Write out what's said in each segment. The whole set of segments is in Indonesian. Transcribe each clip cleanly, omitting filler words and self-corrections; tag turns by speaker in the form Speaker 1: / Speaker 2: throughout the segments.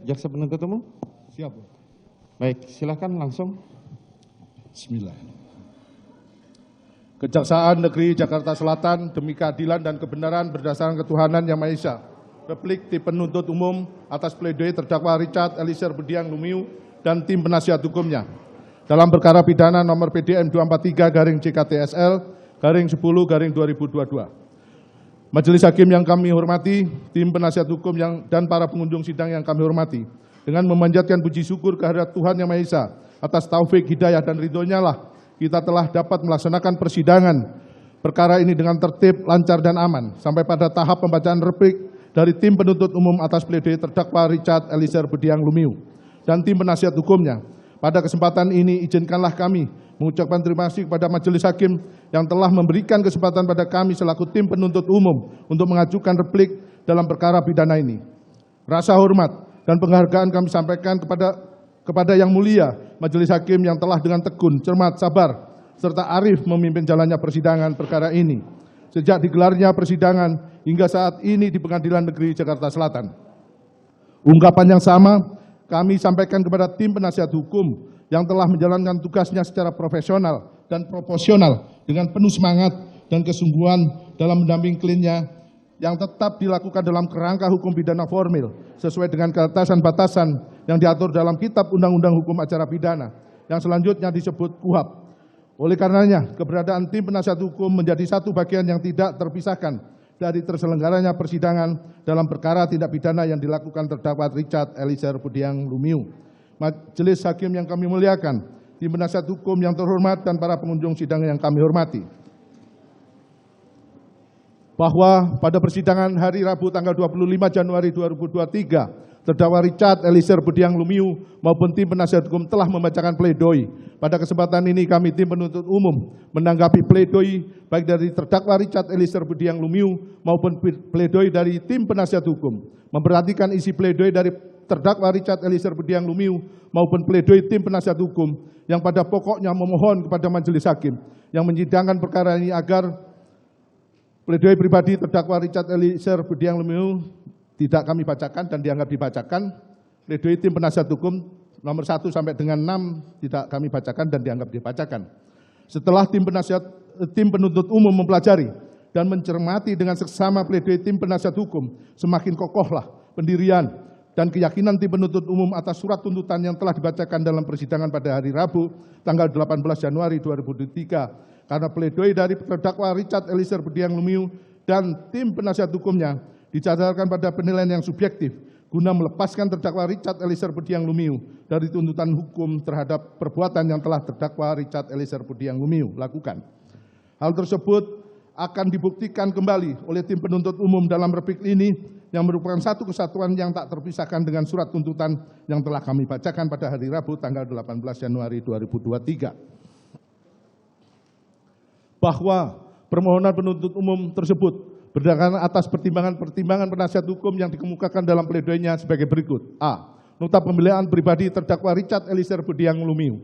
Speaker 1: jaksa penuntut umum.
Speaker 2: Siap.
Speaker 1: Baik, silakan langsung.
Speaker 2: Bismillah. Kejaksaan Negeri Jakarta Selatan demi keadilan dan kebenaran berdasarkan ketuhanan Yang Maha Esa. Replik tim penuntut umum atas pledoi terdakwa Richard Eliezer Budiang Lumiu dan tim penasihat hukumnya dalam perkara pidana nomor PDN 243-CKTSL-10-2022. Majelis Hakim yang kami hormati, tim penasihat hukum dan para pengunjung sidang yang kami hormati, dengan memanjatkan puji syukur kehadirat Tuhan Yang Maha Esa atas taufik, hidayah, dan ridhonya lah kita telah dapat melaksanakan persidangan perkara ini dengan tertib, lancar, dan aman sampai pada tahap pembacaan replik dari tim penuntut umum atas pledoi terdakwa Richard Eliezer Budiang Lumiu dan tim penasihat hukumnya. Pada kesempatan ini izinkanlah kami mengucapkan terima kasih kepada Majelis Hakim yang telah memberikan kesempatan pada kami selaku tim penuntut umum untuk mengajukan replik dalam perkara pidana ini. Rasa hormat dan penghargaan kami sampaikan kepada Yang Mulia Majelis Hakim yang telah dengan tekun, cermat, sabar, serta arif memimpin jalannya persidangan perkara ini sejak digelarnya persidangan hingga saat ini di Pengadilan Negeri Jakarta Selatan. Ungkapan yang sama kami sampaikan kepada tim penasihat hukum yang telah menjalankan tugasnya secara profesional dan proporsional dengan penuh semangat dan kesungguhan dalam mendampingi kliennya yang tetap dilakukan dalam kerangka hukum pidana formil sesuai dengan batasan-batasan yang diatur dalam Kitab Undang-Undang Hukum Acara Pidana yang selanjutnya disebut KUHP. Oleh karenanya, keberadaan tim penasihat hukum menjadi satu bagian yang tidak terpisahkan dari terselenggaranya persidangan dalam perkara tindak pidana yang dilakukan terdakwa Richard Eliezer Budiang Lumiu. Majelis Hakim yang kami muliakan, tim penasihat hukum yang terhormat, dan para pengunjung sidang yang kami hormati, bahwa pada persidangan hari Rabu tanggal 25 Januari 2023, terdakwa Richard Eliezer Budiang Lumiu maupun tim penasihat hukum telah membacakan pledoi. Pada kesempatan ini kami tim penuntut umum menanggapi pledoi baik dari terdakwa Richard Eliezer Budiang Lumiu maupun pledoi dari tim penasihat hukum. Memperhatikan isi pledoi dari terdakwa Richard Eliezer Budiang Lumiu maupun pledoi tim penasihat hukum yang pada pokoknya memohon kepada Majelis Hakim yang menyidangkan perkara ini agar pledoi pribadi terdakwa Richard Eliezer Budiang Lumiu tidak kami bacakan dan dianggap dibacakan. Pledoi tim penasihat hukum nomor 1 sampai dengan 6 tidak kami bacakan dan dianggap dibacakan. Setelah tim penuntut umum mempelajari dan mencermati dengan seksama pledoi tim penasihat hukum, semakin kokohlah pendirian dan keyakinan tim penuntut umum atas surat tuntutan yang telah dibacakan dalam persidangan pada hari Rabu tanggal 18 Januari 2023. Karena pledoi dari terdakwa Richard Eliezer Budiang Lumiu dan tim penasihat hukumnya didasarkan pada penilaian yang subjektif guna melepaskan terdakwa Richard Eliezer Budiang Lumiu dari tuntutan hukum terhadap perbuatan yang telah terdakwa Richard Eliezer Budiang Lumiu lakukan. Hal tersebut akan dibuktikan kembali oleh tim penuntut umum dalam replik ini yang merupakan satu kesatuan yang tak terpisahkan dengan surat tuntutan yang telah kami bacakan pada hari Rabu tanggal 18 Januari 2023. Bahwa permohonan penuntut umum tersebut berdasarkan atas pertimbangan-pertimbangan penasihat hukum yang dikemukakan dalam pledoinya sebagai berikut. A. Nota pembelaan pribadi terdakwa Richard Eliezer Budiang Lumiu.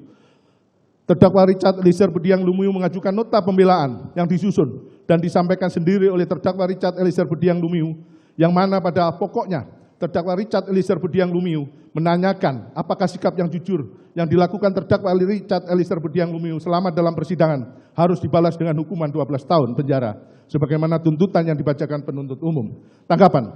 Speaker 2: Terdakwa Richard Eliezer Budiang Lumiu mengajukan nota pembelaan yang disusun dan disampaikan sendiri oleh terdakwa Richard Eliezer Budiang Lumiu, yang mana pada pokoknya terdakwa Richard Eliezer Budiang Lumiu menanyakan apakah sikap yang jujur yang dilakukan terdakwa Richard Eliezer Budiang Lumiu selama dalam persidangan harus dibalas dengan hukuman 12 tahun penjara sebagaimana tuntutan yang dibacakan penuntut umum. Tanggapan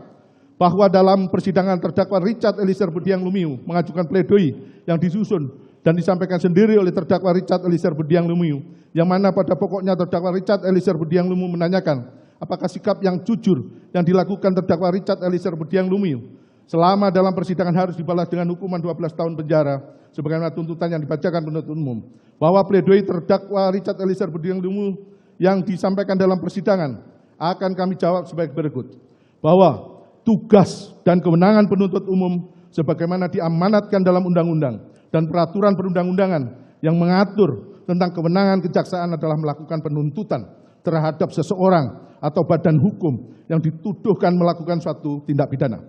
Speaker 2: bahwa dalam persidangan terdakwa Richard Eliezer Budiang Lumiu mengajukan pledoi yang disusun dan disampaikan sendiri oleh terdakwa Richard Eliezer Budiang Lumiu, yang mana pada pokoknya terdakwa Richard Eliezer Budiang Lumiu menanyakan apakah sikap yang jujur yang dilakukan terdakwa Richard Eliezer Budiang Lumiu selama dalam persidangan harus dibalas dengan hukuman 12 tahun penjara sebagaimana tuntutan yang dibacakan penuntut umum. Bahwa pledoi terdakwa Richard Eliezer Budiang Lumiu yang disampaikan dalam persidangan akan kami jawab sebagai berikut. Bahwa tugas dan kewenangan penuntut umum sebagaimana diamanatkan dalam undang-undang dan peraturan perundang-undangan yang mengatur tentang kewenangan kejaksaan adalah melakukan penuntutan terhadap seseorang atau badan hukum yang dituduhkan melakukan suatu tindak pidana.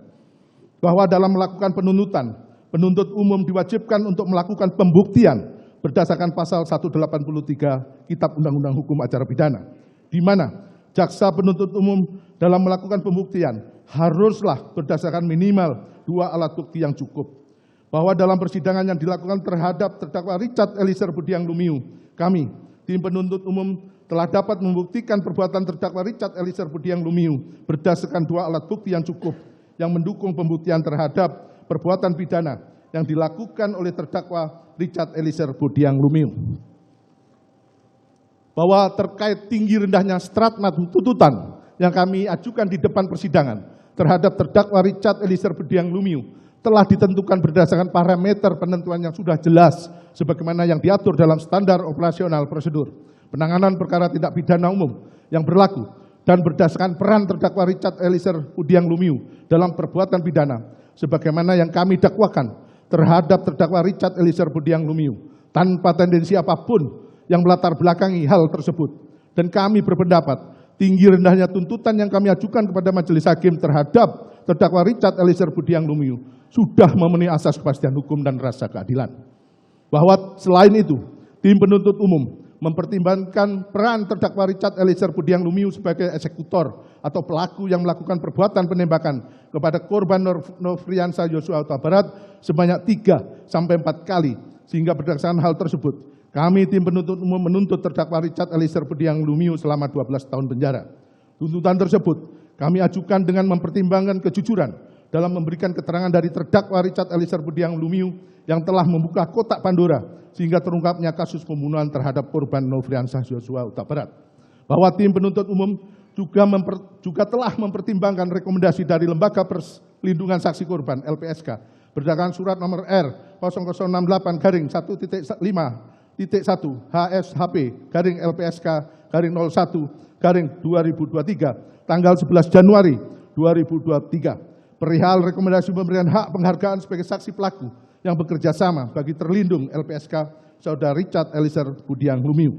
Speaker 2: Bahwa dalam melakukan penuntutan, penuntut umum diwajibkan untuk melakukan pembuktian berdasarkan pasal 183 Kitab Undang-Undang Hukum Acara Pidana, di mana jaksa penuntut umum dalam melakukan pembuktian haruslah berdasarkan minimal dua alat bukti yang cukup. Bahwa dalam persidangan yang dilakukan terhadap terdakwa Richard Eliezer Budiang Lumiu, kami, tim penuntut umum, telah dapat membuktikan perbuatan terdakwa Richard Eliezer Budiang Lumiu berdasarkan dua alat bukti yang cukup yang mendukung pembuktian terhadap perbuatan pidana yang dilakukan oleh terdakwa Richard Eliezer Budiang Lumiu. Bahwa terkait tinggi rendahnya stratmat tuntutan yang kami ajukan di depan persidangan terhadap terdakwa Richard Eliezer Budiang Lumiu telah ditentukan berdasarkan parameter penentuan yang sudah jelas sebagaimana yang diatur dalam standar operasional prosedur penanganan perkara tindak pidana umum yang berlaku dan berdasarkan peran terdakwa Richard Eliezer Budiang Lumiu dalam perbuatan pidana sebagaimana yang kami dakwakan terhadap terdakwa Richard Eliezer Budiang Lumiu tanpa tendensi apapun yang melatar belakangi hal tersebut. Dan kami berpendapat tinggi rendahnya tuntutan yang kami ajukan kepada majelis hakim terhadap terdakwa Richard Eliezer Budiang Lumiu sudah memenuhi asas kepastian hukum dan rasa keadilan. Bahwa selain itu, tim penuntut umum mempertimbangkan peran terdakwa Richard Eliezer Budiang Lumiu sebagai eksekutor atau pelaku yang melakukan perbuatan penembakan kepada korban Nofriansah Yosua Huta Barat sebanyak 3 sampai 4 kali. Sehingga berdasarkan hal tersebut, kami tim penuntut umum menuntut terdakwa Richard Eliezer Budiang Lumiu selama 12 tahun penjara. Tuntutan tersebut kami ajukan dengan mempertimbangkan kejujuran dalam memberikan keterangan dari terdakwa Richard Eliezer Budiang Lumiu yang telah membuka kotak Pandora sehingga terungkapnya kasus pembunuhan terhadap korban Nofriansah Yosua Huta Barat. Bahwa tim penuntut umum juga telah mempertimbangkan rekomendasi dari Lembaga Perlindungan Saksi Korban LPSK berdasarkan surat nomor R 0068-1.5.1 HSHP LPSK-01-2023 tanggal 11 Januari 2023 perihal rekomendasi pemberian hak penghargaan sebagai saksi pelaku yang bekerja sama bagi terlindung LPSK Saudara Richard Eliezer Budiang Lumiu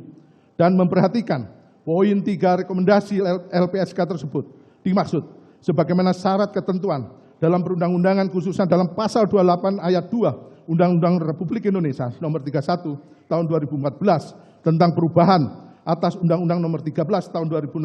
Speaker 2: dan memperhatikan poin 3 rekomendasi LPSK tersebut dimaksud sebagaimana syarat ketentuan dalam perundang-undangan khususnya dalam pasal 28 ayat 2 Undang-Undang Republik Indonesia nomor 31 tahun 2014 tentang perubahan atas Undang-Undang nomor 13 tahun 2006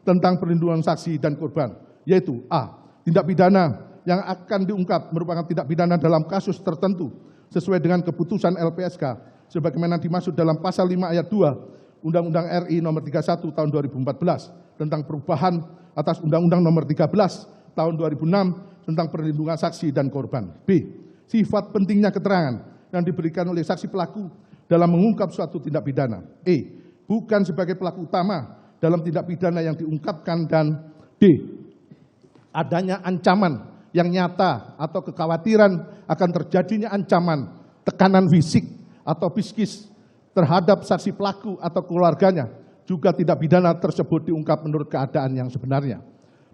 Speaker 2: tentang perlindungan saksi dan korban, yaitu a. Tindak pidana yang akan diungkap merupakan tindak pidana dalam kasus tertentu sesuai dengan keputusan LPSK sebagaimana dimaksud dalam pasal 5 ayat 2 Undang-Undang RI nomor 31 tahun 2014 tentang perubahan atas Undang-Undang nomor 13 tahun 2006 tentang perlindungan saksi dan korban. B. Sifat pentingnya keterangan yang diberikan oleh saksi pelaku dalam mengungkap suatu tindak pidana. E. Bukan sebagai pelaku utama dalam tindak pidana yang diungkapkan. Dan D. Adanya ancaman yang nyata atau kekhawatiran akan terjadinya ancaman, tekanan fisik atau psikis terhadap saksi pelaku atau keluarganya, juga tindak pidana tersebut diungkap menurut keadaan yang sebenarnya.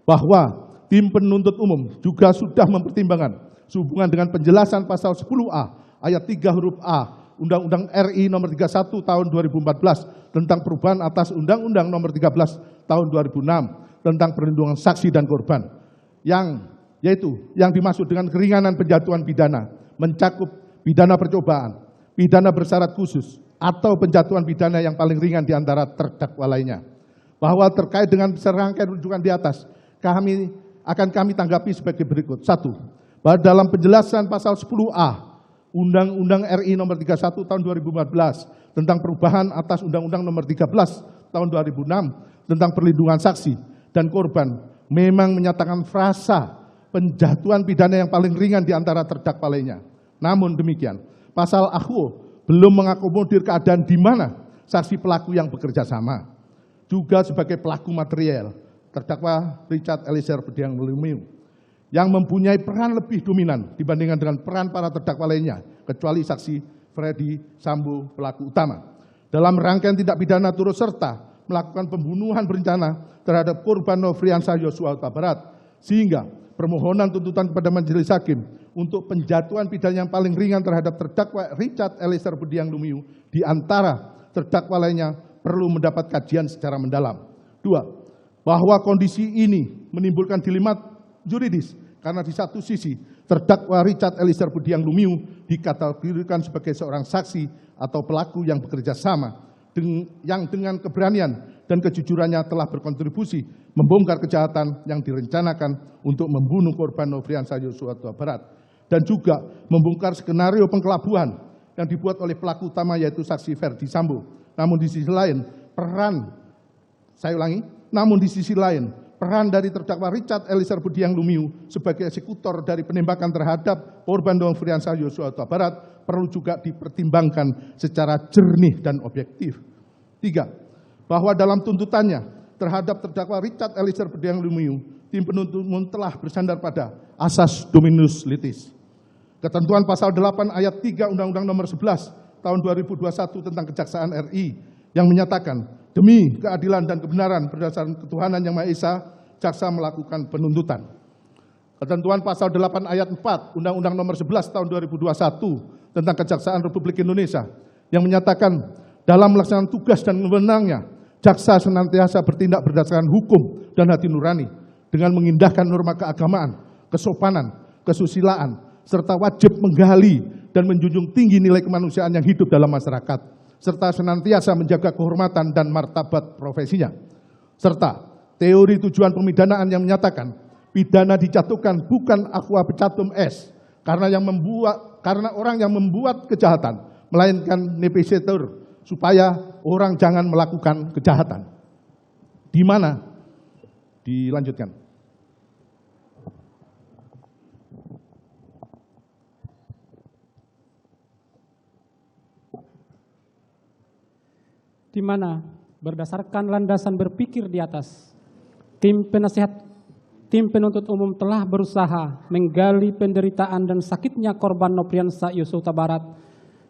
Speaker 2: Bahwa tim penuntut umum juga sudah mempertimbangkan sehubungan dengan penjelasan pasal 10A ayat 3 huruf A Undang-Undang RI nomor 31 tahun 2014 tentang perubahan atas Undang-Undang nomor 13 tahun 2006 tentang perlindungan saksi dan korban. Yaitu yang dimaksud dengan keringanan penjatuhan pidana mencakup pidana percobaan, pidana bersyarat khusus, atau penjatuhan pidana yang paling ringan di antara terdakwa lainnya. Bahwa terkait dengan serangkaian rujukan di atas, kami tanggapi sebagai berikut. 1. Bahwa dalam penjelasan pasal 10A Undang-Undang RI nomor 31 tahun 2014 tentang perubahan atas Undang-Undang nomor 13 tahun 2006 tentang perlindungan saksi dan korban memang menyatakan frasa penjatuhan pidana yang paling ringan di antara terdakwa lainnya. Namun demikian, pasal AHU belum mengakomodir keadaan di mana saksi pelaku yang bekerja sama juga sebagai pelaku material terdakwa Richard Eliezer Budiang Lumiu yang mempunyai peran lebih dominan dibandingkan dengan peran para terdakwa lainnya kecuali saksi Freddy Sambo pelaku utama dalam rangkaian tindak pidana turut serta melakukan pembunuhan berencana terhadap korban Nofriansah Yosua Huta Barat, sehingga permohonan tuntutan kepada majelis hakim untuk penjatuhan pidana yang paling ringan terhadap terdakwa Richard Eliezer Budiang Lumiu di antara terdakwa lainnya perlu mendapat kajian secara mendalam. 2. Bahwa kondisi ini menimbulkan dilema juridis karena di satu sisi terdakwa Richard Eliezer Budiang Lumiu dikategorikan sebagai seorang saksi atau pelaku yang bekerja sama yang dengan keberanian dan kejujurannya telah berkontribusi membongkar kejahatan yang direncanakan untuk membunuh korban Nofriansah Yosua Huta Barat, dan juga membongkar skenario pengkelabuan yang dibuat oleh pelaku utama yaitu saksi Ferdi Sambo. Namun di sisi lain, peran dari terdakwa Richard Eliezer Budiang Lumiu sebagai eksekutor dari penembakan terhadap korban Nofriansah Yosua Huta Barat perlu juga dipertimbangkan secara jernih dan objektif. 3. Bahwa dalam tuntutannya terhadap terdakwa Richard Eliezer Budiang Lumiu, tim penuntut umum telah bersandar pada asas dominus litis. Ketentuan pasal 8 ayat 3 Undang-Undang Nomor 11 Tahun 2021 tentang Kejaksaan RI yang menyatakan demi keadilan dan kebenaran berdasarkan ketuhanan yang Maha Esa, jaksa melakukan penuntutan. Ketentuan pasal 8 ayat 4 Undang-Undang Nomor 11 Tahun 2021 tentang Kejaksaan Republik Indonesia yang menyatakan dalam melaksanakan tugas dan wewenangnya, jaksa senantiasa bertindak berdasarkan hukum dan hati nurani dengan mengindahkan norma keagamaan, kesopanan, kesusilaan, serta wajib menggali dan menjunjung tinggi nilai kemanusiaan yang hidup dalam masyarakat, serta senantiasa menjaga kehormatan dan martabat profesinya. Serta teori tujuan pemidanaan yang menyatakan pidana dijatuhkan bukan aqua pecatum es karena orang yang membuat kejahatan, melainkan nepesitur supaya orang jangan melakukan kejahatan. Di mana? Dilanjutkan.
Speaker 3: Di mana berdasarkan landasan berpikir di atas, tim penuntut umum telah berusaha menggali penderitaan dan sakitnya korban Nofriansah Yosua Huta Barat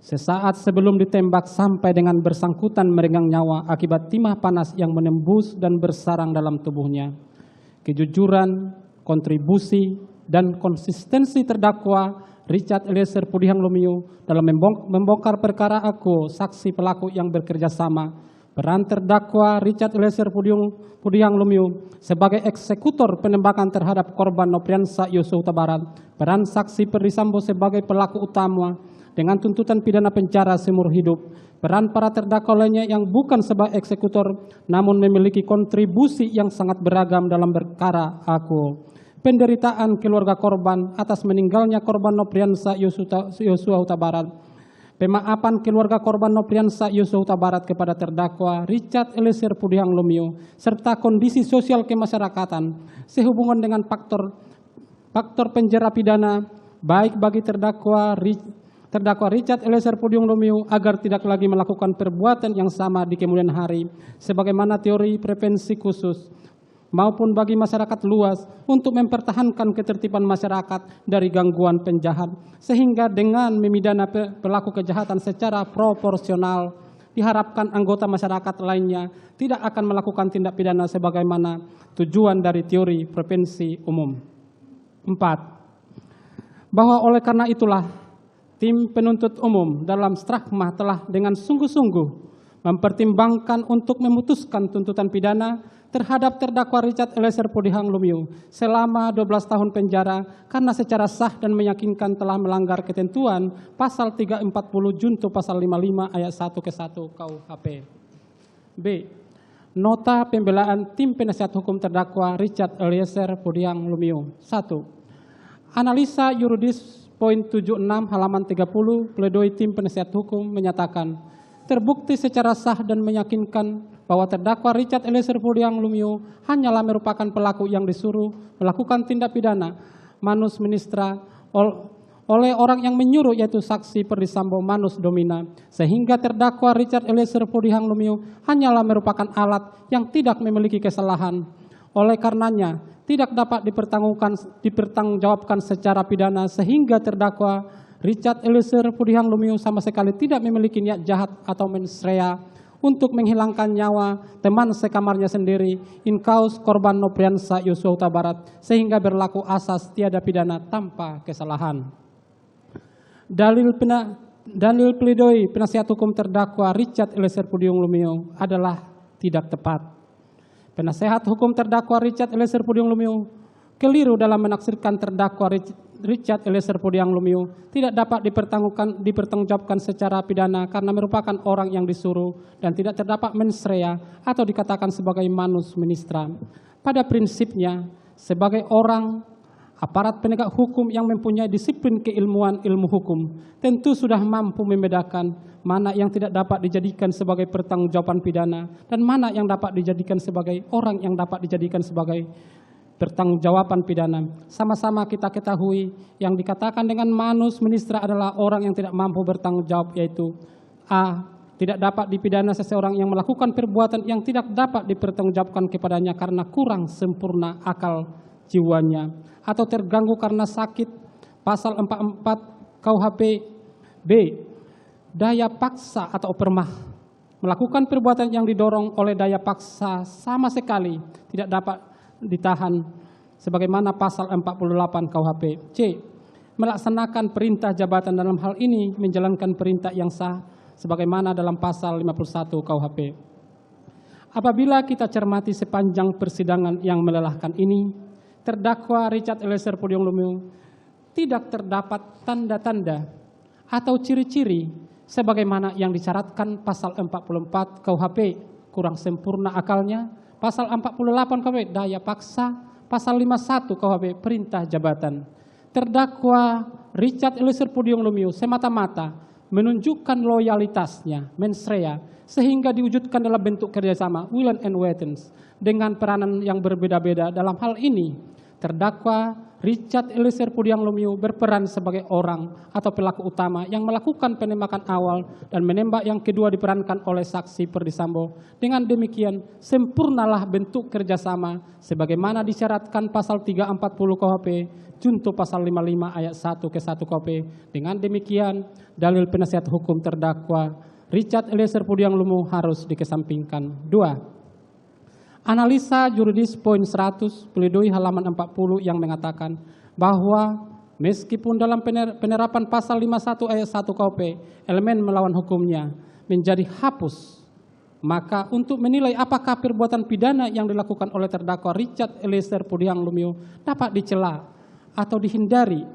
Speaker 3: sesaat sebelum ditembak sampai dengan bersangkutan merenggang nyawa akibat timah panas yang menembus dan bersarang dalam tubuhnya. Kejujuran, kontribusi, dan konsistensi terdakwa Richard Eliezer Budiang Lumiu dalam membongkar perkara aku, saksi pelaku yang bekerja sama. Peran terdakwa Richard Eliezer Budiang Lumiu sebagai eksekutor penembakan terhadap korban Nofriansah Yosua Huta Barat. Peran saksi Ferdi Sambo sebagai pelaku utama dengan tuntutan pidana penjara seumur hidup. Peran para terdakwa lainnya yang bukan sebagai eksekutor namun memiliki kontribusi yang sangat beragam dalam perkara aku. Penderitaan keluarga korban atas meninggalnya korban Nofriansah Yosua Huta Barat. Pemaafan keluarga korban Nofriansah Yosua Huta Barat kepada terdakwa Richard Eliezer Budiang Lumiu serta kondisi sosial kemasyarakatan sehubungan dengan faktor penjara pidana baik bagi terdakwa Richard Eliezer Budiang Lumiu agar tidak lagi melakukan perbuatan yang sama di kemudian hari sebagaimana teori prevensi khusus, maupun bagi masyarakat luas untuk mempertahankan ketertiban masyarakat dari gangguan penjahat, sehingga dengan memidana pelaku kejahatan secara proporsional, diharapkan anggota masyarakat lainnya tidak akan melakukan tindak pidana sebagaimana tujuan dari teori prevensi umum. 4. Bahwa oleh karena itulah, tim penuntut umum dalam Strakma telah dengan sungguh-sungguh mempertimbangkan untuk memutuskan tuntutan pidana terhadap terdakwa Richard Eliezer Budiang Lumiu selama 12 tahun penjara karena secara sah dan meyakinkan telah melanggar ketentuan pasal 340 junto pasal 55 ayat 1 ke 1 KUHP. B. Nota pembelaan tim penasihat hukum terdakwa Richard Eliezer Budiang Lumiu. 1. Analisa yuridis poin 76 halaman 30 pledoi tim penasihat hukum menyatakan terbukti secara sah dan meyakinkan bahwa terdakwa Richard Eliezer Budiang Lumiu hanyalah merupakan pelaku yang disuruh melakukan tindak pidana manus ministra oleh orang yang menyuruh yaitu saksi Ferdi Sambo manus domina, sehingga terdakwa Richard Eliezer Budiang Lumiu hanyalah merupakan alat yang tidak memiliki kesalahan. Oleh karenanya tidak dapat dipertanggungjawabkan secara pidana sehingga terdakwa Richard Eliezer Budiang Lumiu sama sekali tidak memiliki niat jahat atau mens rea untuk menghilangkan nyawa teman sekamarnya sendiri in cause korban Nofriansah Yosua Huta Barat sehingga berlaku asas tiada pidana tanpa kesalahan. Dalil pledoi penasihat hukum terdakwa Richard Eliezer Budiang Lumiu adalah tidak tepat. Penasihat hukum terdakwa Richard Eliezer Budiang Lumiu keliru dalam menafsirkan terdakwa Richard Eliezer Pudiang Lumiu tidak dapat dipertanggungjawabkan secara pidana karena merupakan orang yang disuruh dan tidak terdapat mens rea atau dikatakan sebagai manus ministra. Pada prinsipnya, sebagai orang aparat penegak hukum yang mempunyai disiplin keilmuan ilmu hukum tentu sudah mampu membedakan mana yang tidak dapat dijadikan sebagai pertanggungjawaban pidana dan mana yang dapat dijadikan sebagai orang yang dapat dijadikan sebagai pertanggungjawaban pidana. Sama-sama kita ketahui yang dikatakan dengan manus ministra adalah orang yang tidak mampu bertanggung jawab, yaitu A. Tidak dapat dipidana seseorang yang melakukan perbuatan yang tidak dapat dipertanggungjawabkan kepadanya karena kurang sempurna akal jiwanya atau terganggu karena sakit, pasal 44 KUHP. B. Daya paksa atau permah, melakukan perbuatan yang didorong oleh daya paksa sama sekali tidak dapat ditahan sebagaimana pasal 48 KUHP. C. Melaksanakan perintah jabatan dalam hal ini menjalankan perintah yang sah sebagaimana dalam pasal 51 KUHP. Apabila kita cermati sepanjang persidangan yang melelahkan ini, terdakwa Richard Eliezer Pudiang Lumiu tidak terdapat tanda-tanda atau ciri-ciri sebagaimana yang disyaratkan pasal 44 KUHP, kurang sempurna akalnya, pasal 48 KUHP daya paksa, pasal 51 KUHP perintah jabatan. Terdakwa Richard Eliezer Pudiang Lumiu semata-mata menunjukkan loyalitasnya, mens rea, sehingga diwujudkan dalam bentuk kerjasama will and weapons dengan peranan yang berbeda-beda. Dalam hal ini, terdakwa Richard Eliezer Pudiang Lumiu berperan sebagai orang atau pelaku utama yang melakukan penembakan awal dan menembak yang kedua diperankan oleh saksi Perdi Sambo. Dengan demikian, sempurnalah bentuk kerjasama sebagaimana disyaratkan pasal 340 KUHP, junto pasal 55 ayat 1 ke 1 KUHP. Dengan demikian, dalil penasihat hukum terdakwa Richard Eliezer Pudiang Lumiu harus dikesampingkan. 2. Analisa juridis poin 100, pledoi halaman 40 yang mengatakan bahwa meskipun dalam penerapan pasal 51 ayat 1 KUHP, elemen melawan hukumnya menjadi hapus, maka untuk menilai apakah perbuatan pidana yang dilakukan oleh terdakwa Richard Eliezer Pudiang Lumiu dapat dicela atau dihindari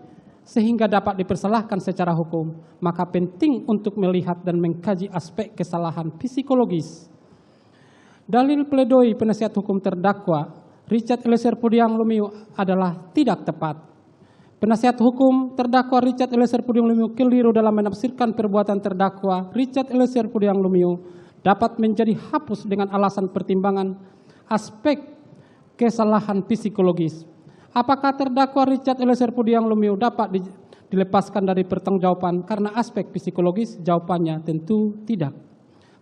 Speaker 3: sehingga dapat dipersalahkan secara hukum, maka penting untuk melihat dan mengkaji aspek kesalahan psikologis. Dalil pledoi penasihat hukum terdakwa Richard Eliezer Pudiang Lumiu adalah tidak tepat. Penasihat hukum terdakwa Richard Eliezer Pudiang Lumiu keliru dalam menafsirkan perbuatan terdakwa Richard Eliezer Pudiang Lumiu dapat menjadi hapus dengan alasan pertimbangan aspek kesalahan psikologis. Apakah terdakwa Richard Eliezer Pudiang Lumiu dapat dilepaskan dari pertanggungjawaban karena aspek psikologis? Jawabannya tentu tidak.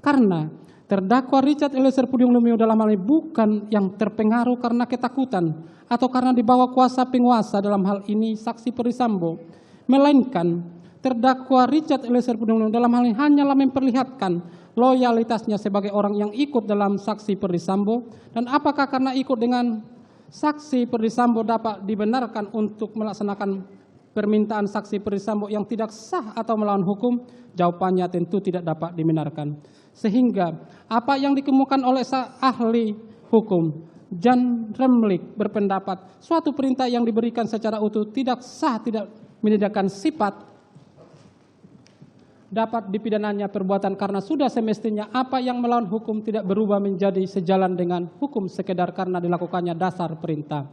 Speaker 3: Karena terdakwa Richard Eliezer Pudiang Lumiu dalam hal ini bukan yang terpengaruh karena ketakutan atau karena dibawa kuasa penguasa, dalam hal ini saksi Perdi Sambo, melainkan terdakwa Richard Eliezer Pudiang Lumiu dalam hal ini hanyalah memperlihatkan loyalitasnya sebagai orang yang ikut dalam saksi Perdi Sambo. Dan apakah karena ikut dengan saksi Perdi Sambo dapat dibenarkan untuk melaksanakan permintaan saksi Perdi Sambo yang tidak sah atau melawan hukum? Jawabannya tentu tidak dapat dibenarkan. Sehingga apa yang dikemukakan oleh ahli hukum Jan Remlik berpendapat suatu perintah yang diberikan secara utuh tidak sah, tidak menyediakan sifat dapat dipidananya perbuatan karena sudah semestinya apa yang melawan hukum tidak berubah menjadi sejalan dengan hukum sekedar karena dilakukannya dasar perintah.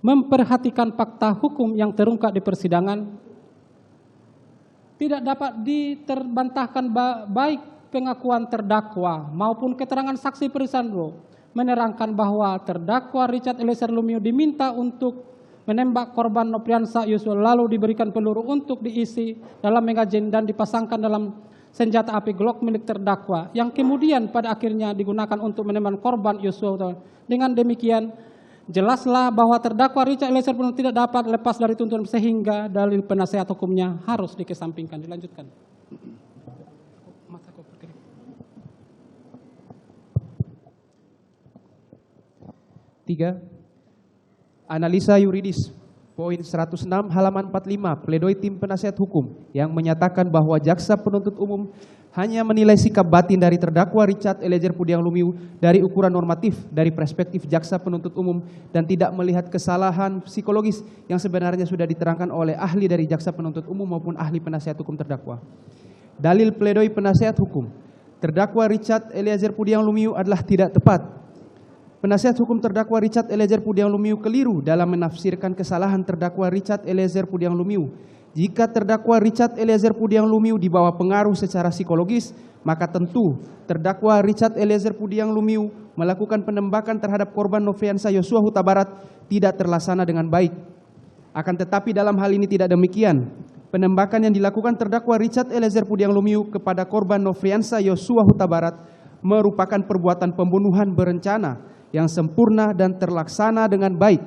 Speaker 3: Memperhatikan fakta hukum yang terungkap di persidangan tidak dapat diterbantahkan, baik pengakuan terdakwa maupun keterangan saksi Perdi Sambo menerangkan bahwa terdakwa Richard Eliezer Lumiu diminta untuk menembak korban Nopriansa Yosua lalu diberikan peluru untuk diisi dalam magazin dan dipasangkan dalam senjata api Glock milik terdakwa yang kemudian pada akhirnya digunakan untuk menembak korban Yosua. Dengan demikian jelaslah bahwa terdakwa Richard Eliezer Pudiang tidak dapat lepas dari tuntutan sehingga dalil penasihat hukumnya harus dikesampingkan. Dilanjutkan.
Speaker 4: Tiga, analisa yuridis Poin 106 halaman 45, pledoi tim penasihat hukum yang menyatakan bahwa jaksa penuntut umum hanya menilai sikap batin dari terdakwa Richard Eliezer Pudiang Lumiu dari ukuran normatif dari perspektif jaksa penuntut umum dan tidak melihat kesalahan psikologis yang sebenarnya sudah diterangkan oleh ahli dari jaksa penuntut umum maupun ahli penasihat hukum terdakwa. Dalil pledoi penasihat hukum, terdakwa Richard Eliezer Pudiang Lumiu adalah tidak tepat. Penasihat hukum terdakwa Richard Eliezer Pudiang Lumiu keliru dalam menafsirkan kesalahan terdakwa Richard Eliezer Pudiang Lumiu. Jika terdakwa Richard Eliezer Pudiang Lumiu di bawah pengaruh secara psikologis, maka tentu terdakwa Richard Eliezer Pudiang Lumiu melakukan penembakan terhadap korban Nofriansah Yosua Huta Barat tidak terlaksana dengan baik. Akan tetapi dalam hal ini tidak demikian. Penembakan yang dilakukan terdakwa Richard Eliezer Pudiang Lumiu kepada korban Nofriansah Yosua Huta Barat merupakan perbuatan pembunuhan berencana yang sempurna dan terlaksana dengan baik.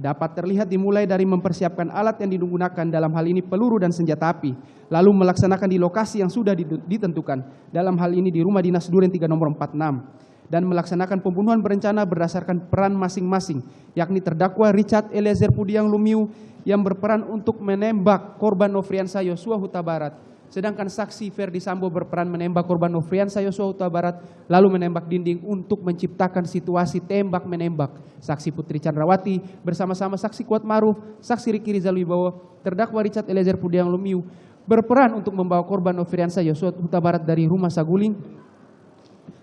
Speaker 4: Dapat terlihat dimulai dari mempersiapkan alat yang digunakan, dalam hal ini peluru dan senjata api, lalu melaksanakan di lokasi yang sudah ditentukan, dalam hal ini di Rumah Dinas Duren 3 nomor 46, dan melaksanakan pembunuhan berencana berdasarkan peran masing-masing, yakni terdakwa Richard Eliezer Pudiang Lumiu yang berperan untuk menembak korban Nofriansah Yosua Huta Barat, sedangkan saksi Ferdi Sambo berperan menembak korban Nofriansah Yosua Huta Barat lalu menembak dinding untuk menciptakan situasi tembak-menembak. Saksi Putri Chandrawati bersama-sama saksi Kuat Maruf, saksi Riki Rizal Wibowo, terdakwa Richard Eliezer Pudiang Lumiu berperan untuk membawa korban Nofriansah Yosua Huta Barat dari Rumah Saguling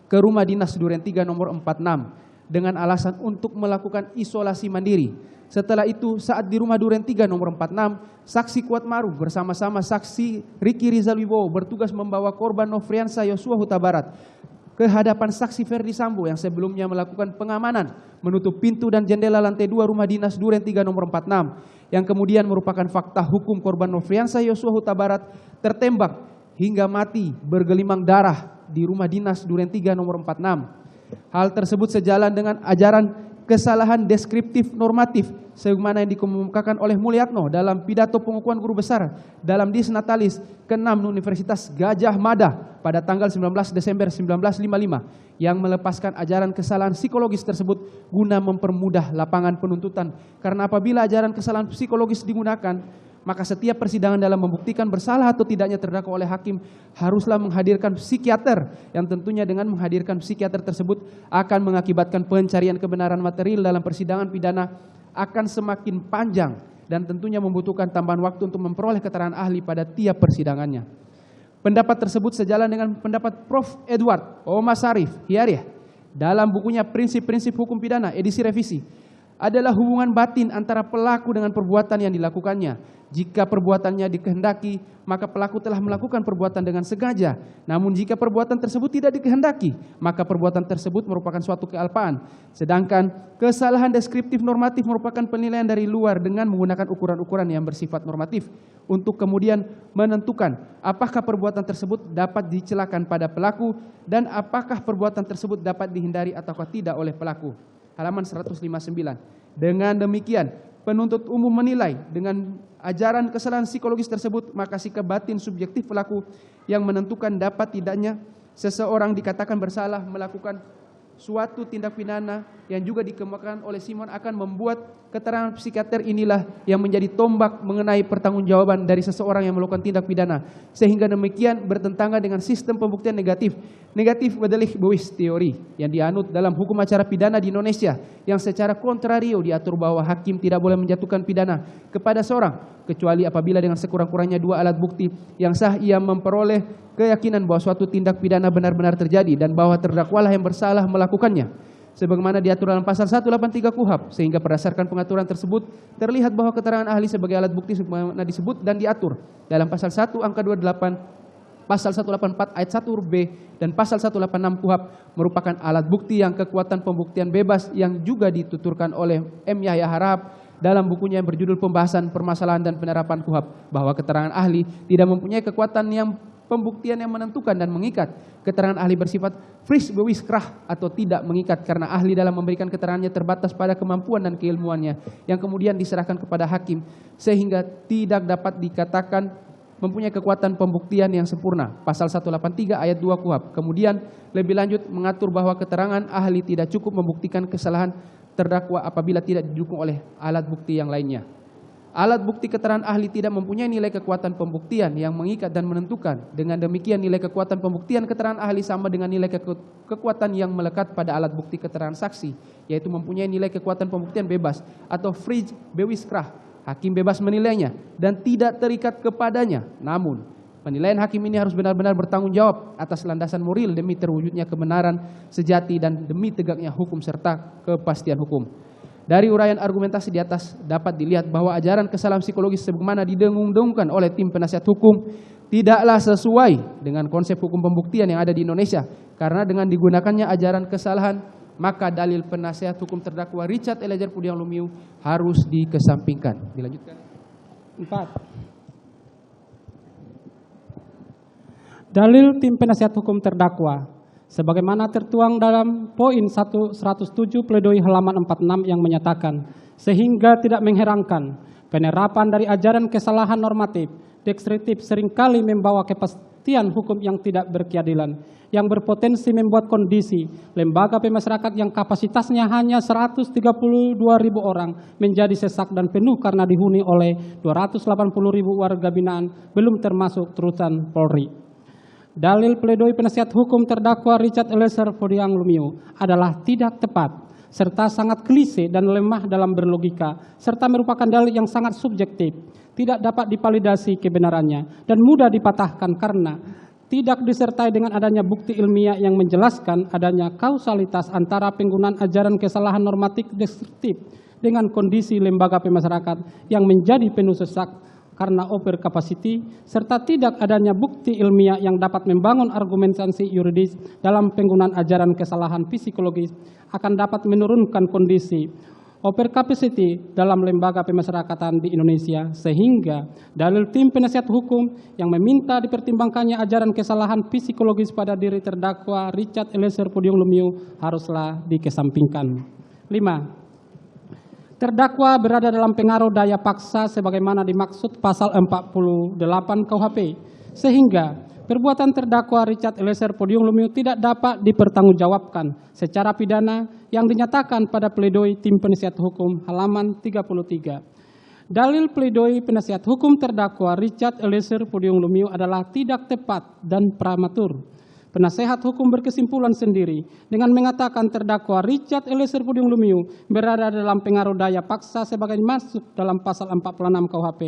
Speaker 4: ke Rumah Dinas Duren 3 nomor 46 dengan alasan untuk melakukan isolasi mandiri. Setelah itu, saat di Rumah Duren 3 nomor 46, saksi Kuat Maruf bersama-sama saksi Riki Rizal Wibowo bertugas membawa korban Nofriansah Yosua Huta Barat ke hadapan saksi Ferdi Sambo yang sebelumnya melakukan pengamanan menutup pintu dan jendela lantai 2 Rumah Dinas Duren 3 nomor 46 yang kemudian merupakan fakta hukum korban Nofriansah Yosua Huta Barat tertembak hingga mati bergelimang darah di Rumah Dinas Duren 3 nomor 46. Hal tersebut sejalan dengan ajaran kesalahan deskriptif normatif sebagaimana yang dikemukakan oleh Mulyatno dalam pidato pengukuhan guru besar dalam Disnatalis ke-6 Universitas Gajah Mada pada tanggal 19 Desember 1955 yang melepaskan ajaran kesalahan psikologis tersebut guna mempermudah lapangan penuntutan. Karena apabila ajaran kesalahan psikologis digunakan, maka setiap persidangan dalam membuktikan bersalah atau tidaknya terdakwa oleh hakim haruslah menghadirkan psikiater, yang tentunya dengan menghadirkan psikiater tersebut akan mengakibatkan pencarian kebenaran material dalam persidangan pidana akan semakin panjang dan tentunya membutuhkan tambahan waktu untuk memperoleh keterangan ahli pada tiap persidangannya. Pendapat tersebut sejalan dengan pendapat Prof. Edward Omar Sarif Hiariah dalam bukunya Prinsip-Prinsip Hukum Pidana edisi revisi adalah hubungan batin antara pelaku dengan perbuatan yang dilakukannya. Jika perbuatannya dikehendaki, maka pelaku telah melakukan perbuatan dengan sengaja. Namun jika perbuatan tersebut tidak dikehendaki, maka perbuatan tersebut merupakan suatu kealpaan. Sedangkan kesalahan deskriptif normatif merupakan penilaian dari luar dengan menggunakan ukuran-ukuran yang bersifat normatif untuk kemudian menentukan apakah perbuatan tersebut dapat dicelakan pada pelaku dan apakah perbuatan tersebut dapat dihindari ataukah tidak oleh pelaku. Halaman 159. Dengan demikian, penuntut umum menilai dengan ajaran kesalahan psikologis tersebut, maka sikap batin subjektif pelaku yang menentukan dapat tidaknya seseorang dikatakan bersalah melakukan suatu tindak pidana yang juga dikemukakan oleh Simon akan membuat keterangan psikiater inilah yang menjadi tombak mengenai pertanggungjawaban dari seseorang yang melakukan tindak pidana, sehingga demikian bertentangan dengan sistem pembuktian negatif Wadelich Bewis teori yang dianut dalam hukum acara pidana di Indonesia, yang secara kontrario diatur bahwa hakim tidak boleh menjatuhkan pidana kepada seorang kecuali apabila dengan sekurang-kurangnya 2 alat bukti yang sah ia memperoleh keyakinan bahwa suatu tindak pidana benar-benar terjadi dan bahwa terdakwalah yang bersalah melakukannya, sebagaimana diatur dalam pasal 183 KUHP, sehingga berdasarkan pengaturan tersebut terlihat bahwa keterangan ahli sebagai alat bukti sebagaimana disebut dan diatur dalam pasal 1 angka 28, pasal 184 ayat 1 B dan pasal 186 KUHP merupakan alat bukti yang kekuatan pembuktian bebas yang juga dituturkan oleh M. Yahya Harahap dalam bukunya yang berjudul Pembahasan Permasalahan dan Penerapan KUHP, bahwa keterangan ahli tidak mempunyai kekuatan yang pembuktian yang menentukan dan mengikat. Keterangan ahli bersifat fris bewis krah atau tidak mengikat karena ahli dalam memberikan keterangannya terbatas pada kemampuan dan keilmuannya yang kemudian diserahkan kepada hakim, sehingga tidak dapat dikatakan mempunyai kekuatan pembuktian yang sempurna. Pasal 183 ayat 2 KUHP. Kemudian lebih lanjut mengatur bahwa keterangan ahli tidak cukup membuktikan kesalahan terdakwa apabila tidak didukung oleh alat bukti yang lainnya. Alat bukti keterangan ahli tidak mempunyai nilai kekuatan pembuktian yang mengikat dan menentukan. Dengan demikian nilai kekuatan pembuktian keterangan ahli sama dengan nilai kekuatan yang melekat pada alat bukti keterangan saksi, yaitu mempunyai nilai kekuatan pembuktian bebas atau free bewiskrah. Hakim bebas menilainya dan tidak terikat kepadanya. Namun, penilaian hakim ini harus benar-benar bertanggung jawab atas landasan moral demi terwujudnya kebenaran sejati dan demi tegaknya hukum serta kepastian hukum. Dari uraian argumentasi di atas dapat dilihat bahwa ajaran kesalahan psikologis sebagaimana didengung-dengungkan oleh tim penasihat hukum tidaklah sesuai dengan konsep hukum pembuktian yang ada di Indonesia. Karena dengan digunakannya ajaran kesalahan, maka dalil penasihat hukum terdakwa Richard Eliezer Pudiang Lumiu harus dikesampingkan. Dilanjutkan.
Speaker 3: 4. Dalil tim penasihat hukum terdakwa sebagaimana tertuang dalam poin 107 pledoi halaman 46 yang menyatakan, sehingga tidak mengherankan penerapan dari ajaran kesalahan normatif deskriptif seringkali membawa kepastian hukum yang tidak berkeadilan, yang berpotensi membuat kondisi lembaga pemasyarakatan yang kapasitasnya hanya 132.000 orang menjadi sesak dan penuh karena dihuni oleh 280.000 warga binaan, belum termasuk terusan Polri. Dalil pledoi penasihat hukum terdakwa Richard Eliezer Pudiang Lumiu adalah tidak tepat, serta sangat klise dan lemah dalam berlogika, serta merupakan dalil yang sangat subjektif, tidak dapat divalidasi kebenarannya, dan mudah dipatahkan karena tidak disertai dengan adanya bukti ilmiah yang menjelaskan adanya kausalitas antara penggunaan ajaran kesalahan normatif deskriptif dengan kondisi lembaga pemasyarakatan yang menjadi penuh sesak karena over capacity, serta tidak adanya bukti ilmiah yang dapat membangun argumentasi yuridis dalam penggunaan ajaran kesalahan psikologis akan dapat menurunkan kondisi over capacity dalam lembaga pemasyarakatan di Indonesia, sehingga dalil tim penasihat hukum yang meminta dipertimbangkannya ajaran kesalahan psikologis pada diri terdakwa Richard Eliezer Pudiang Lumiu haruslah dikesampingkan. 5. Terdakwa berada dalam pengaruh daya paksa sebagaimana dimaksud pasal 48 KUHP, sehingga perbuatan terdakwa Richard Eliezer Pudiang Lumiu tidak dapat dipertanggungjawabkan secara pidana yang dinyatakan pada pledoi tim penasihat hukum halaman 33. Dalil pledoi penasihat hukum terdakwa Richard Eliezer Pudiang Lumiu adalah tidak tepat dan prematur. Penasehat hukum berkesimpulan sendiri dengan mengatakan terdakwa Richard Eliezer Pudiang Lumiu berada dalam pengaruh daya paksa sebagai masuk dalam pasal 46 KUHP.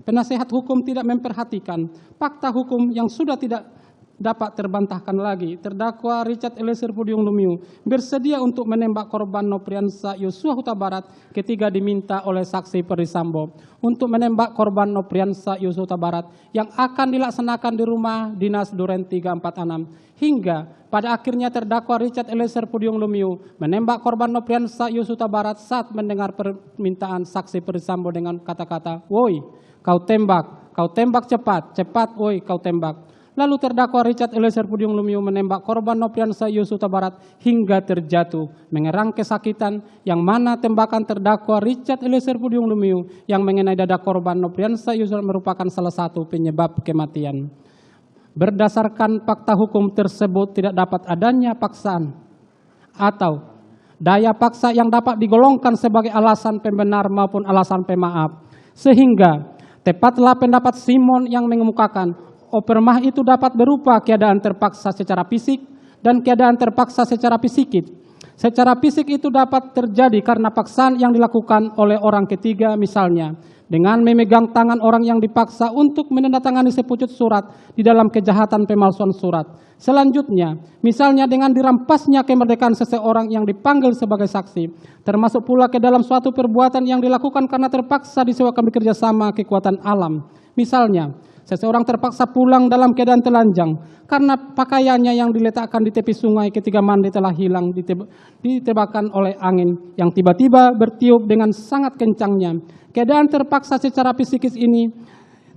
Speaker 3: Penasehat hukum tidak memperhatikan fakta hukum yang sudah tidak dapat terbantahkan lagi. Terdakwa Richard Eliezer Pudiang Lumiu bersedia untuk menembak korban Nopriansa Yosua Huta Barat ketika diminta oleh saksi Perdisambo untuk menembak korban Nopriansa Yosua Huta Barat yang akan dilaksanakan di rumah dinas Duren 346, hingga pada akhirnya terdakwa Richard Eliezer Pudiang Lumiu menembak korban Nopriansa Yosua Huta Barat saat mendengar permintaan saksi Perdisambo dengan kata-kata, "Woi, kau tembak cepat, cepat, woi, kau tembak." Lalu terdakwa Richard Eliezer Pudiang Lumiu menembak korban Nopriansa Yosua Huta Barat hingga terjatuh, mengerang kesakitan, yang mana tembakan terdakwa Richard Eliezer Pudiang Lumiu yang mengenai dada korban Nopriansa Yosua merupakan salah satu penyebab kematian. Berdasarkan fakta hukum tersebut tidak dapat adanya paksaan atau daya paksa yang dapat digolongkan sebagai alasan pembenar maupun alasan pemaaf, sehingga tepatlah pendapat Simon yang mengemukakan opermah itu dapat berupa keadaan terpaksa secara fisik dan keadaan terpaksa secara psikis. Secara fisik itu dapat terjadi karena paksaan yang dilakukan oleh orang ketiga, misalnya dengan memegang tangan orang yang dipaksa untuk menandatangani sepucuk surat di dalam kejahatan pemalsuan surat. Selanjutnya, misalnya dengan dirampasnya kemerdekaan seseorang yang dipanggil sebagai saksi, termasuk pula ke dalam suatu perbuatan yang dilakukan karena terpaksa disewakan bekerja sama kekuatan alam. Misalnya, seseorang terpaksa pulang dalam keadaan telanjang karena pakaiannya yang diletakkan di tepi sungai ketika mandi telah hilang ditebakan oleh angin yang tiba-tiba bertiup dengan sangat kencangnya. Keadaan terpaksa secara psikis ini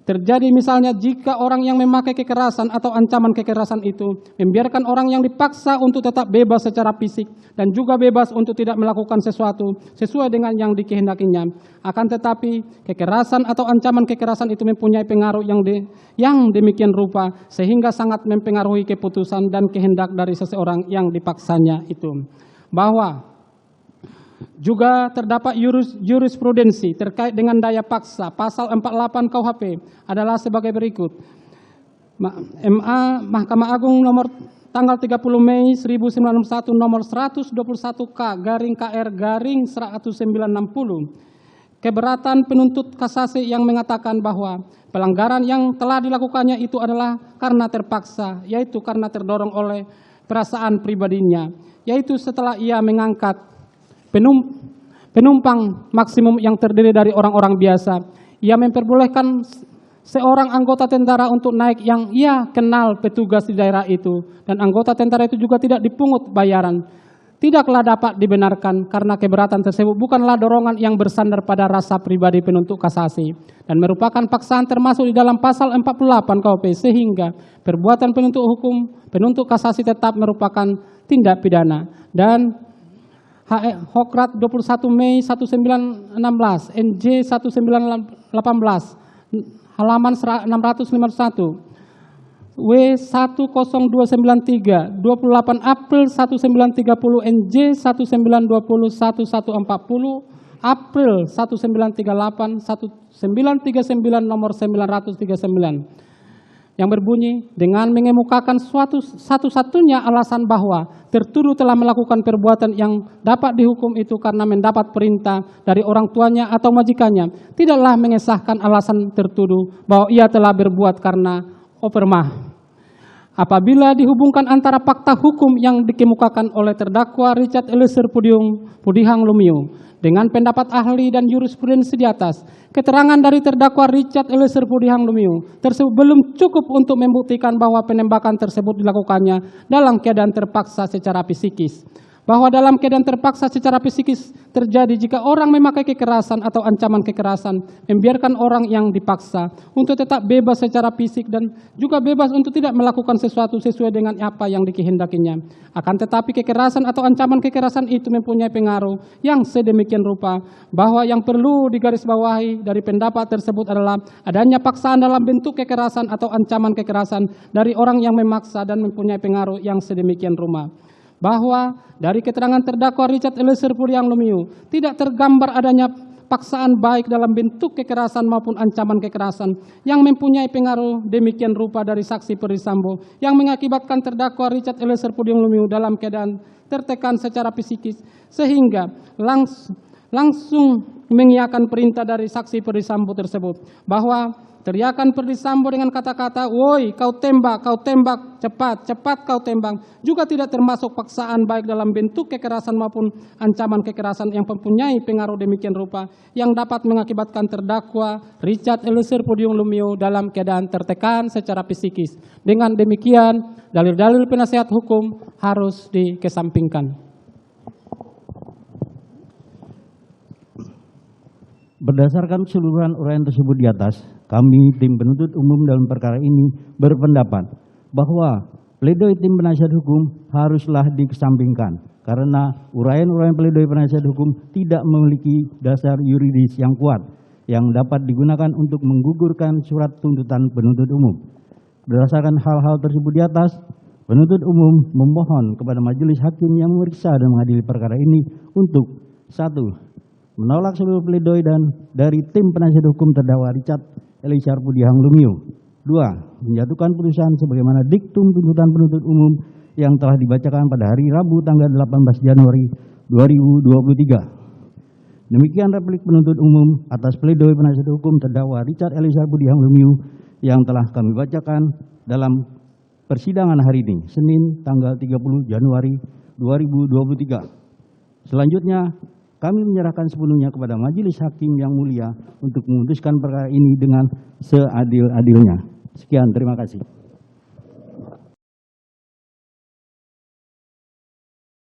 Speaker 3: terjadi misalnya jika orang yang memakai kekerasan atau ancaman kekerasan itu membiarkan orang yang dipaksa untuk tetap bebas secara fisik dan juga bebas untuk tidak melakukan sesuatu sesuai dengan yang dikehendakinya. Akan tetapi kekerasan atau ancaman kekerasan itu mempunyai pengaruh yang demikian rupa sehingga sangat mempengaruhi keputusan dan kehendak dari seseorang yang dipaksanya itu. Bahwa Juga terdapat jurisprudensi terkait dengan daya paksa pasal 48 KUHP adalah sebagai berikut. MA Mahkamah Agung nomor tanggal 30 Mei 1961 nomor 121K/KR/1960. Keberatan penuntut kasasi yang mengatakan bahwa pelanggaran yang telah dilakukannya itu adalah karena terpaksa, yaitu karena terdorong oleh perasaan pribadinya, yaitu setelah ia mengangkat penumpang maksimum yang terdiri dari orang-orang biasa, ia memperbolehkan seorang anggota tentara untuk naik yang ia kenal petugas di daerah itu, dan anggota tentara itu juga tidak dipungut bayaran. Tidaklah dapat dibenarkan karena keberatan tersebut bukanlah dorongan yang bersandar pada rasa pribadi penuntut kasasi dan merupakan paksaan termasuk di dalam pasal 48 KUHP, sehingga perbuatan penuntut kasasi tetap merupakan tindak pidana. Dan Hokrat 21 Mei 1916 NJ 1918 halaman 651 W10293 28 April 1930 NJ 1920 1140 April 1938 1939 nomor 939 yang berbunyi dengan mengemukakan satu-satunya alasan bahwa tertuduh telah melakukan perbuatan yang dapat dihukum itu karena mendapat perintah dari orang tuanya atau majikannya, tidaklah mengesahkan alasan tertuduh bahwa ia telah berbuat karena opermah. Apabila dihubungkan antara fakta hukum yang dikemukakan oleh terdakwa Richard Eliezer Pudihang Lumiu dengan pendapat ahli dan jurisprudensi di atas, keterangan dari terdakwa Richard Eliezer Pudihang Lumiu tersebut belum cukup untuk membuktikan bahwa penembakan tersebut dilakukannya dalam keadaan terpaksa secara psikis. Bahwa dalam keadaan terpaksa secara psikis terjadi jika orang memakai kekerasan atau ancaman kekerasan, membiarkan orang yang dipaksa untuk tetap bebas secara fisik dan juga bebas untuk tidak melakukan sesuatu sesuai dengan apa yang dikehendakinya. Akan tetapi kekerasan atau ancaman kekerasan itu mempunyai pengaruh yang sedemikian rupa bahwa yang perlu digarisbawahi dari pendapat tersebut adalah adanya paksaan dalam bentuk kekerasan atau ancaman kekerasan dari orang yang memaksa dan mempunyai pengaruh yang sedemikian rupa. Bahwa dari keterangan terdakwa Richard Eliezer Pudihang Lumiu tidak tergambar adanya paksaan baik dalam bentuk kekerasan maupun ancaman kekerasan yang mempunyai pengaruh demikian rupa dari saksi Ferdy Sambo yang mengakibatkan terdakwa Richard Eliezer Pudihang Lumiu dalam keadaan tertekan secara psikis sehingga langsung mengiyakan perintah dari saksi Ferdy Sambo tersebut, bahwa teriakan Ferdy Sambo dengan kata-kata, "Woi, kau tembak, cepat, cepat kau tembak," juga tidak termasuk paksaan baik dalam bentuk kekerasan maupun ancaman kekerasan yang mempunyai pengaruh demikian rupa yang dapat mengakibatkan terdakwa Richard Eliezer Pudihang Lumiu dalam keadaan tertekan secara psikis. Dengan demikian, dalil-dalil penasihat hukum harus dikesampingkan.
Speaker 5: Berdasarkan keseluruhan uraian tersebut di atas, kami tim penuntut umum dalam perkara ini berpendapat bahwa pledoi tim penasihat hukum haruslah dikesampingkan karena uraian-uraian pledoi penasihat hukum tidak memiliki dasar yuridis yang kuat yang dapat digunakan untuk menggugurkan surat tuntutan penuntut umum. Berdasarkan hal-hal tersebut di atas, penuntut umum memohon kepada majelis hakim yang memeriksa dan mengadili perkara ini untuk 1. Menolak seluruh pledoi dan dari tim penasihat hukum terdakwa Richard Eliezer Pudihang Lumiu. 2. Menjatuhkan putusan sebagaimana diktum tuntutan penuntut umum yang telah dibacakan pada hari Rabu tanggal 18 Januari 2023. Demikian replik penuntut umum atas pledoi penasihat hukum terdakwa Richard Eliezer Pudihang Lumiu yang telah kami bacakan dalam persidangan hari ini, Senin tanggal 30 Januari 2023. Selanjutnya, kami menyerahkan sepenuhnya kepada majelis hakim yang mulia untuk memutuskan perkara ini dengan seadil-adilnya. Sekian, terima kasih.